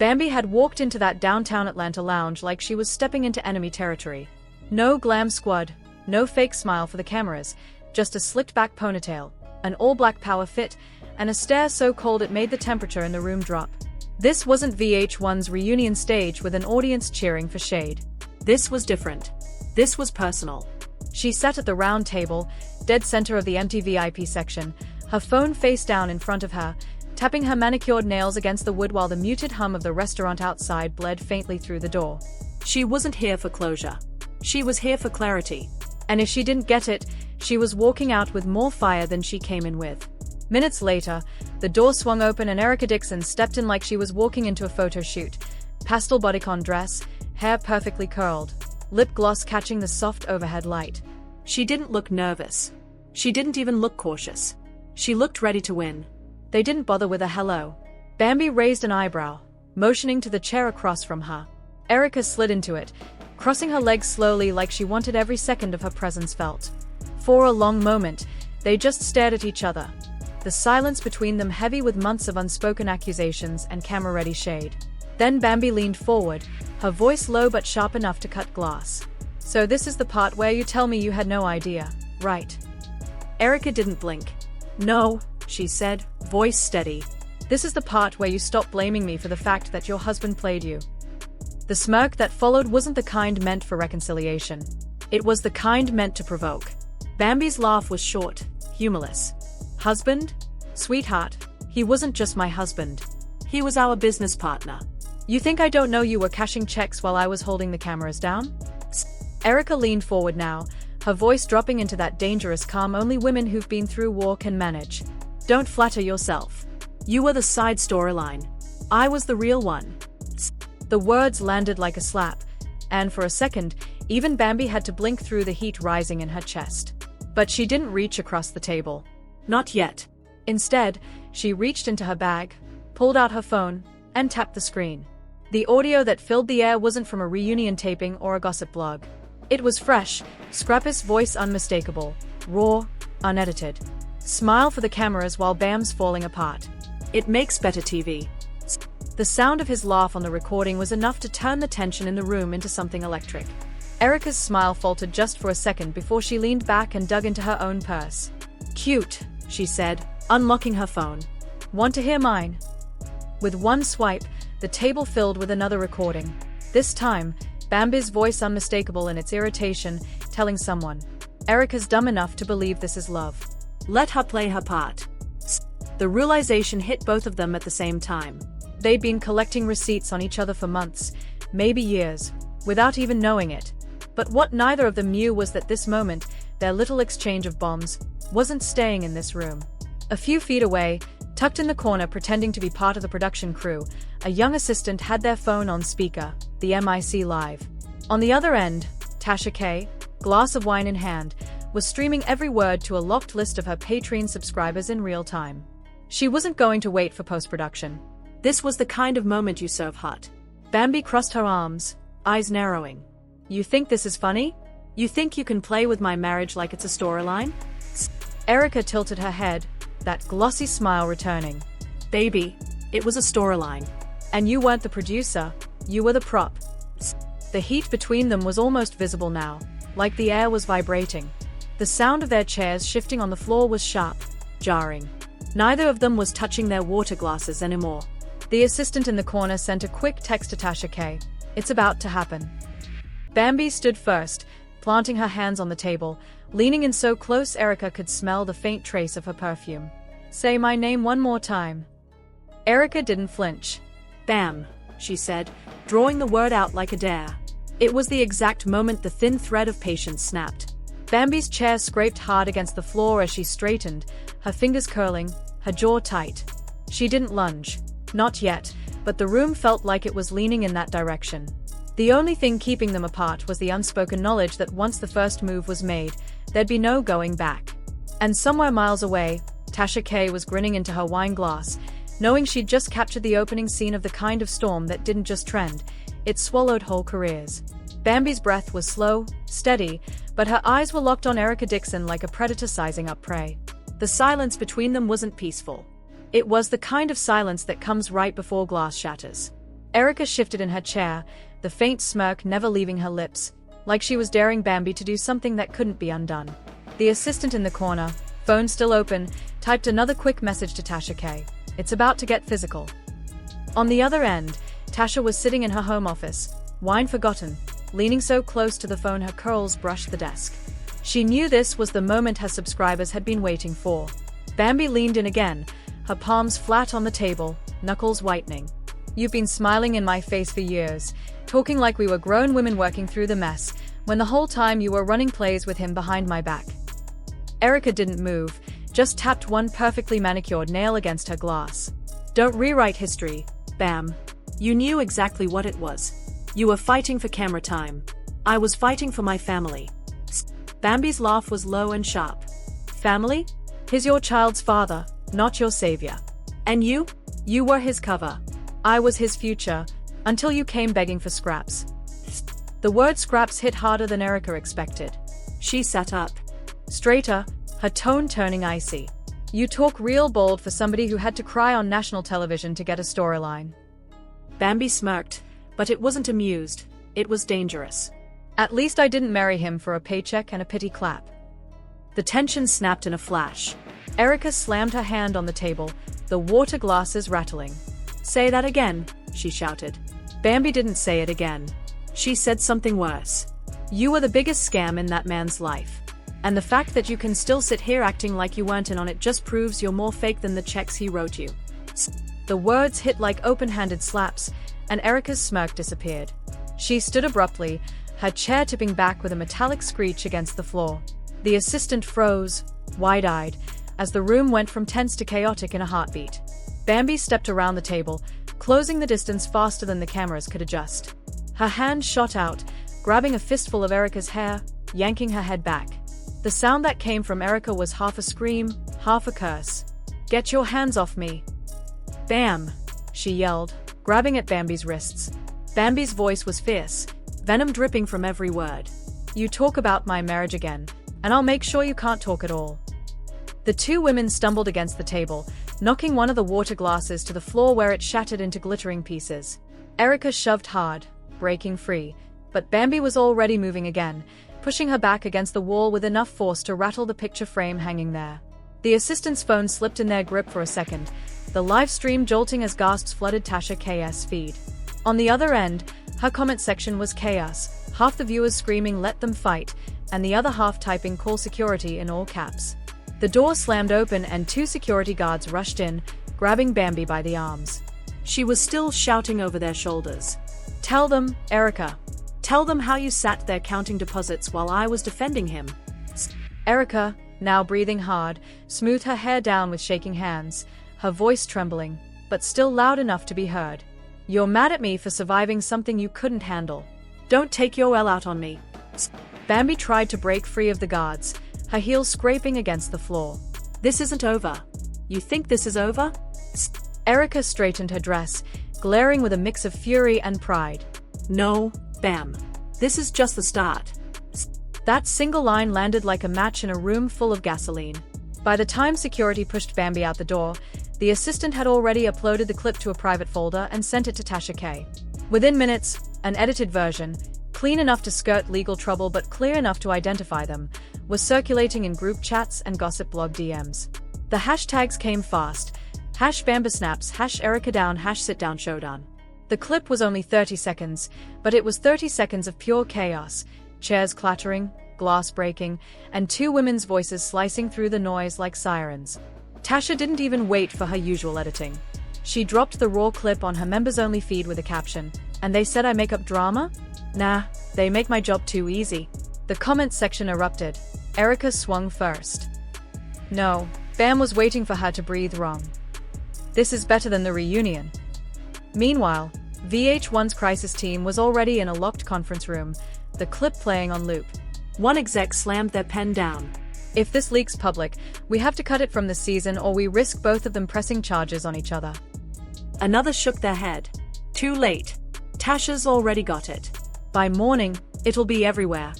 Bambi had walked into that downtown Atlanta lounge like she was stepping into enemy territory. No glam squad, no fake smile for the cameras, just a slicked-back ponytail, an all-black power fit, and a stare so cold it made the temperature in the room drop. This wasn't VH1's reunion stage with an audience cheering for shade. This was different. This was personal. She sat at the round table, dead center of the empty VIP section, her phone face down in front of her, tapping her manicured nails against the wood while the muted hum of the restaurant outside bled faintly through the door. She wasn't here for closure. She was here for clarity. And if she didn't get it, she was walking out with more fire than she came in with. Minutes later, the door swung open and Erica Dixon stepped in like she was walking into a photo shoot. Pastel bodycon dress, hair perfectly curled, lip gloss catching the soft overhead light. She didn't look nervous. She didn't even look cautious. She looked ready to win. They didn't bother with a hello. Bambi raised an eyebrow, motioning to the chair across from her. Erica slid into it, crossing her legs slowly like she wanted every second of her presence felt. For a long moment, they just stared at each other, the silence between them heavy with months of unspoken accusations and camera-ready shade. Then Bambi leaned forward, her voice low but sharp enough to cut glass. "So this is the part where you tell me you had no idea, right?" Erica didn't blink. "No," she said, voice steady. "This is the part where you stop blaming me for the fact that your husband played you." The smirk that followed wasn't the kind meant for reconciliation. It was the kind meant to provoke. Bambi's laugh was short, humorless. "Husband? Sweetheart, he wasn't just my husband. He was our business partner. You think I don't know you were cashing checks while I was holding the cameras down?" Erica leaned forward now, her voice dropping into that dangerous calm only women who've been through war can manage. "Don't flatter yourself. You were the side storyline. I was the real one." The words landed like a slap, and for a second, even Bambi had to blink through the heat rising in her chest. But she didn't reach across the table. Not yet. Instead, she reached into her bag, pulled out her phone, and tapped the screen. The audio that filled the air wasn't from a reunion taping or a gossip blog. It was fresh, Scrappy's voice unmistakable, raw, unedited. "Smile for the cameras while Bam's falling apart. It makes better TV." The sound of his laugh on the recording was enough to turn the tension in the room into something electric. Erica's smile faltered just for a second before she leaned back and dug into her own purse. "Cute," she said, unlocking her phone. "Want to hear mine?" With one swipe, the table filled with another recording. This time, Bambi's voice unmistakable in its irritation, telling someone, "Erica's dumb enough to believe this is love. Let her play her part." The realization hit both of them at the same time. They'd been collecting receipts on each other for months, maybe years, without even knowing it. But what neither of them knew was that this moment, their little exchange of bombs, wasn't staying in this room. A few feet away, tucked in the corner pretending to be part of the production crew, a young assistant had their phone on speaker, the MIC live. On the other end, Tasha K, glass of wine in hand, was streaming every word to a locked list of her Patreon subscribers in real time. She wasn't going to wait for post-production. This was the kind of moment you serve hot. Bambi crossed her arms, eyes narrowing. "You think this is funny? You think you can play with my marriage like it's a storyline?" Erica tilted her head, that glossy smile returning. "Baby, it was a storyline. And you weren't the producer, you were the prop." The heat between them was almost visible now, like the air was vibrating. The sound of their chairs shifting on the floor was sharp, jarring. Neither of them was touching their water glasses anymore. The assistant in the corner sent a quick text to Tasha K. "It's about to happen." Bambi stood first, planting her hands on the table, leaning in so close Erica could smell the faint trace of her perfume. "Say my name one more time." Erica didn't flinch. "Bam," she said, drawing the word out like a dare. It was the exact moment the thin thread of patience snapped. Bambi's chair scraped hard against the floor as she straightened, her fingers curling, her jaw tight. She didn't lunge. Not yet, but the room felt like it was leaning in that direction. The only thing keeping them apart was the unspoken knowledge that once the first move was made, there'd be no going back. And somewhere miles away, Tasha K was grinning into her wine glass, knowing she'd just captured the opening scene of the kind of storm that didn't just trend, it swallowed whole careers. Bambi's breath was slow, steady, but her eyes were locked on Erica Dixon like a predator sizing up prey. The silence between them wasn't peaceful. It was the kind of silence that comes right before glass shatters. Erica shifted in her chair, the faint smirk never leaving her lips, like she was daring Bambi to do something that couldn't be undone. The assistant in the corner, phone still open, typed another quick message to Tasha K. It's about to get physical. On the other end, Tasha was sitting in her home office, wine forgotten, leaning so close to the phone her curls brushed the desk. She knew this was the moment her subscribers had been waiting for. Bambi leaned in again, her palms flat on the table, knuckles whitening. You've been smiling in my face for years, talking like we were grown women working through the mess, when the whole time you were running plays with him behind my back. Erica didn't move, just tapped one perfectly manicured nail against her glass. Don't rewrite history, Bam. You knew exactly what it was. You were fighting for camera time. I was fighting for my family. Bambi's laugh was low and sharp. Family? He's your child's father, not your savior. And you? You were his cover. I was his future, until you came begging for scraps. The word scraps hit harder than Erica expected. She sat up. Straighter, her tone turning icy. You talk real bold for somebody who had to cry on national television to get a storyline. Bambi smirked, but it wasn't amused, it was dangerous. At least I didn't marry him for a paycheck and a pity clap. The tension snapped in a flash. Erica slammed her hand on the table, the water glasses rattling. Say that again, she shouted. Bambi didn't say it again. She said something worse. You were the biggest scam in that man's life. And the fact that you can still sit here acting like you weren't in on it just proves you're more fake than the checks he wrote you. The words hit like open-handed slaps, and Erica's smirk disappeared. She stood abruptly, her chair tipping back with a metallic screech against the floor. The assistant froze, wide-eyed, as the room went from tense to chaotic in a heartbeat. Bambi stepped around the table, closing the distance faster than the cameras could adjust. Her hand shot out, grabbing a fistful of Erica's hair, yanking her head back. The sound that came from Erica was half a scream, half a curse. Get your hands off me. Bam! She yelled, grabbing at Bambi's wrists. Bambi's voice was fierce, venom dripping from every word. You talk about my marriage again, and I'll make sure you can't talk at all. The two women stumbled against the table, knocking one of the water glasses to the floor where it shattered into glittering pieces. Erica shoved hard, breaking free, but Bambi was already moving again, pushing her back against the wall with enough force to rattle the picture frame hanging there. The assistant's phone slipped in their grip for a second, the live stream jolting as gasps flooded Tasha K's feed. On the other end, her comment section was chaos, half the viewers screaming "let them fight," and the other half typing "call security" in all caps. The door slammed open and two security guards rushed in, grabbing Bambi by the arms. She was still shouting over their shoulders. Tell them, Erica. Tell them how you sat there counting deposits while I was defending him. Erica, now breathing hard, smoothed her hair down with shaking hands, her voice trembling, but still loud enough to be heard. You're mad at me for surviving something you couldn't handle. Don't take your L out on me. Bambi tried to break free of the guards, her heels scraping against the floor. This isn't over. You think this is over? Erica straightened her dress, glaring with a mix of fury and pride. No, Bam. This is just the start. That single line landed like a match in a room full of gasoline. By the time security pushed Bambi out the door, the assistant had already uploaded the clip to a private folder and sent it to Tasha K. Within minutes, an edited version, clean enough to skirt legal trouble but clear enough to identify them, was circulating in group chats and gossip blog DMs. The hashtags came fast. #BambiSnaps, #EricaDown, #SitDownShowdown. The clip was only 30 seconds, but it was 30 seconds of pure chaos, chairs clattering, glass breaking, and two women's voices slicing through the noise like sirens. Tasha didn't even wait for her usual editing. She dropped the raw clip on her members-only feed with a caption, "And they said I make up drama? Nah, they make my job too easy." The comment section erupted. Erica swung first. No, Bam was waiting for her to breathe wrong. This is better than the reunion. Meanwhile, VH1's crisis team was already in a locked conference room, the clip playing on loop. One exec slammed their pen down. If this leaks public, we have to cut it from the season or we risk both of them pressing charges on each other. Another shook their head. Too late. Tasha's already got it. By morning, it'll be everywhere.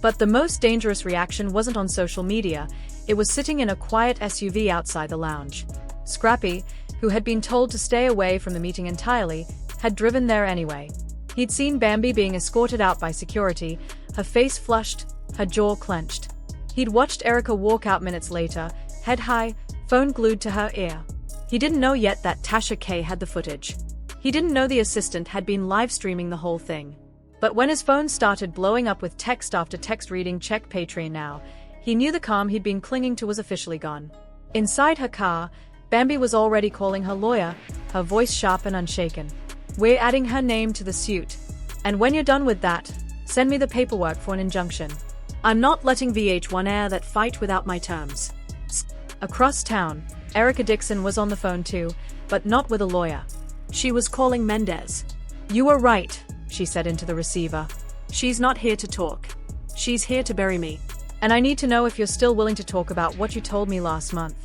But the most dangerous reaction wasn't on social media, it was sitting in a quiet SUV outside the lounge. Scrappy, who had been told to stay away from the meeting entirely, had driven there anyway. He'd seen Bambi being escorted out by security, her face flushed, her jaw clenched. He'd watched Erica walk out minutes later, head high, phone glued to her ear. He didn't know yet that Tasha K had the footage. He didn't know the assistant had been live streaming the whole thing. But when his phone started blowing up with text after text reading "Check Patreon now," he knew the calm he'd been clinging to was officially gone. Inside her car, Bambi was already calling her lawyer, her voice sharp and unshaken. "We're adding her name to the suit. And when you're done with that, send me the paperwork for an injunction. I'm not letting VH1 air that fight without my terms." Across town, Erica Dixon was on the phone too, but not with a lawyer. She was calling Mendez. "You were right," she said into the receiver. "She's not here to talk. She's here to bury me. And I need to know if you're still willing to talk about what you told me last month."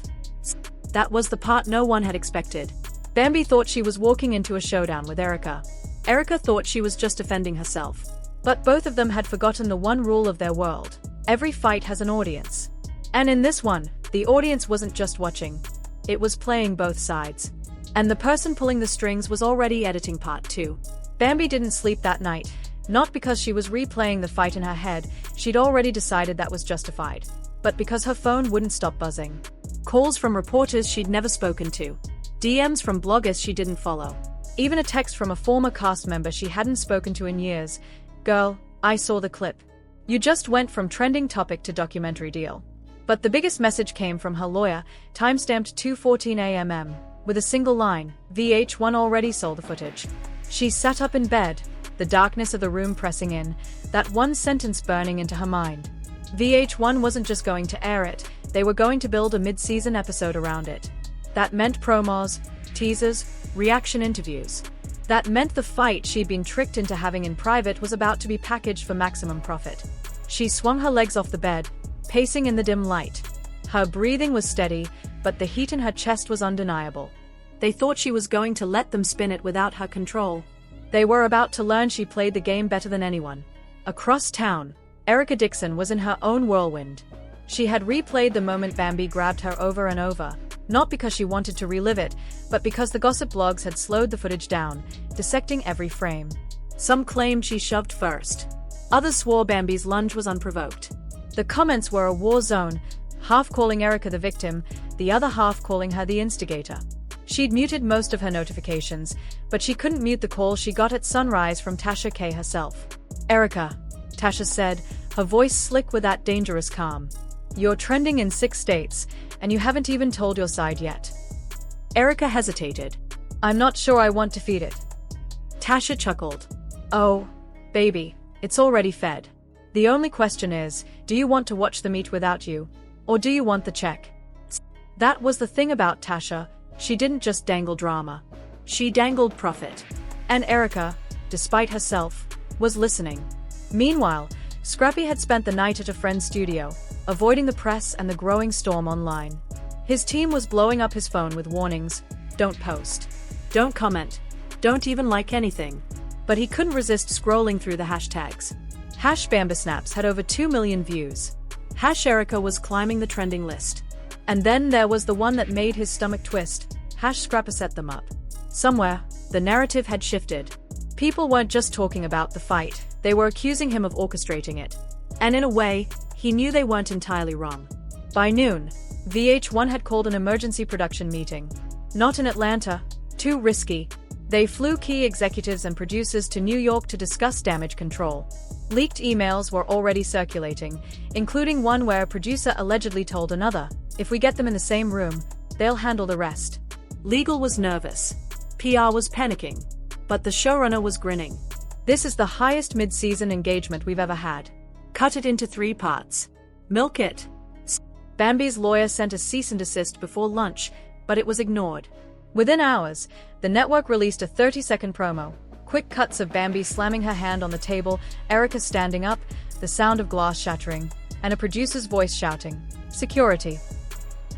That was the part no one had expected. Bambi thought she was walking into a showdown with Erica. Erica thought she was just defending herself. But both of them had forgotten the one rule of their world. Every fight has an audience. And in this one, the audience wasn't just watching. It was playing both sides. And the person pulling the strings was already editing part 2. Bambi didn't sleep that night, not because she was replaying the fight in her head, she'd already decided that was justified, but because her phone wouldn't stop buzzing. Calls from reporters she'd never spoken to. DMs from bloggers she didn't follow. Even a text from a former cast member she hadn't spoken to in years. "Girl, I saw the clip. You just went from trending topic to documentary deal." But the biggest message came from her lawyer, timestamped 2:14 a.m. with a single line, "VH1 already sold the footage." She sat up in bed, the darkness of the room pressing in, that one sentence burning into her mind. VH1 wasn't just going to air it, they were going to build a mid-season episode around it. That meant promos, teasers, reaction interviews. That meant the fight she'd been tricked into having in private was about to be packaged for maximum profit. She swung her legs off the bed, pacing in the dim light. Her breathing was steady, but the heat in her chest was undeniable. They thought she was going to let them spin it without her control. They were about to learn she played the game better than anyone. Across town, Erica Dixon was in her own whirlwind. She had replayed the moment Bambi grabbed her over and over, not because she wanted to relive it, but because the gossip blogs had slowed the footage down, dissecting every frame. Some claimed she shoved first. Others swore Bambi's lunge was unprovoked. The comments were a war zone, half calling Erica the victim, the other half calling her the instigator. She'd muted most of her notifications, but she couldn't mute the call she got at sunrise from Tasha K herself. "Erica," Tasha said, her voice slick with that dangerous calm. "You're trending in 6 states, and you haven't even told your side yet." Erica hesitated. "I'm not sure I want to feed it." Tasha chuckled. "Oh, baby, it's already fed. The only question is, do you want to watch the meat without you, or do you want the check?" That was the thing about Tasha, she didn't just dangle drama. She dangled profit. And Erica, despite herself, was listening. Meanwhile, Scrappy had spent the night at a friend's studio, avoiding the press and the growing storm online. His team was blowing up his phone with warnings, "Don't post. Don't comment. Don't even like anything." But he couldn't resist scrolling through the hashtags. #BambiSnaps had over 2 million views. #Erica was climbing the trending list. And then there was the one that made his stomach twist. #Scrapper set them up. Somewhere, the narrative had shifted. People weren't just talking about the fight, they were accusing him of orchestrating it. And in a way, he knew they weren't entirely wrong. By noon, VH1 had called an emergency production meeting. Not in Atlanta, too risky. They flew key executives and producers to New York to discuss damage control. Leaked emails were already circulating, including one where a producer allegedly told another, "If we get them in the same room, they'll handle the rest." Legal was nervous. PR was panicking. But the showrunner was grinning. "This is the highest mid-season engagement we've ever had. Cut it into 3 parts. Milk it." Bambi's lawyer sent a cease and desist before lunch, but it was ignored. Within hours, the network released a 30-second promo. Quick cuts of Bambi slamming her hand on the table, Erica standing up, the sound of glass shattering, and a producer's voice shouting, "Security."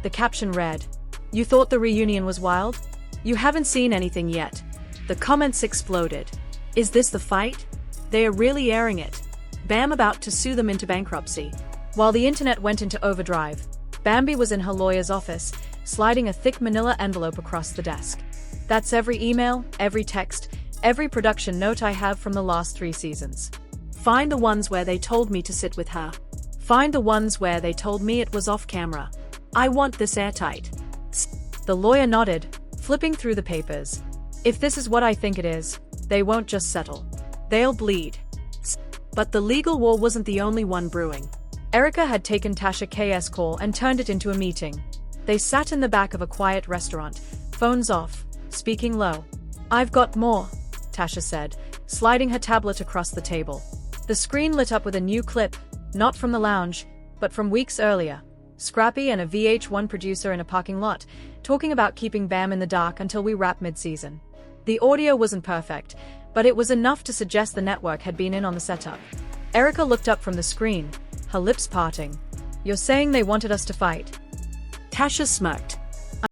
The caption read, "You thought the reunion was wild? You haven't seen anything yet." The comments exploded. "Is this the fight? They are really airing it. Bam about to sue them into bankruptcy." While the internet went into overdrive, Bambi was in her lawyer's office, sliding a thick manila envelope across the desk. "That's every email, every text, Every production note I have from the last 3 seasons. Find the ones where they told me to sit with her. Find the ones where they told me it was off camera. I want this airtight. The lawyer nodded, flipping through the papers. If this is what I think it is, they won't just settle. They'll bleed. But the legal war wasn't the only one brewing. Erica had taken Tasha K's call and turned it into a meeting. They sat in the back of a quiet restaurant, phones off, speaking low. "I've got more," Tasha said, sliding her tablet across the table. The screen lit up with a new clip, not from the lounge, but from weeks earlier. Scrappy and a VH1 producer in a parking lot, talking about keeping Bam in the dark until we wrap mid-season. The audio wasn't perfect, but it was enough to suggest the network had been in on the setup. Erica looked up from the screen, her lips parting. "You're saying they wanted us to fight?" Tasha smirked.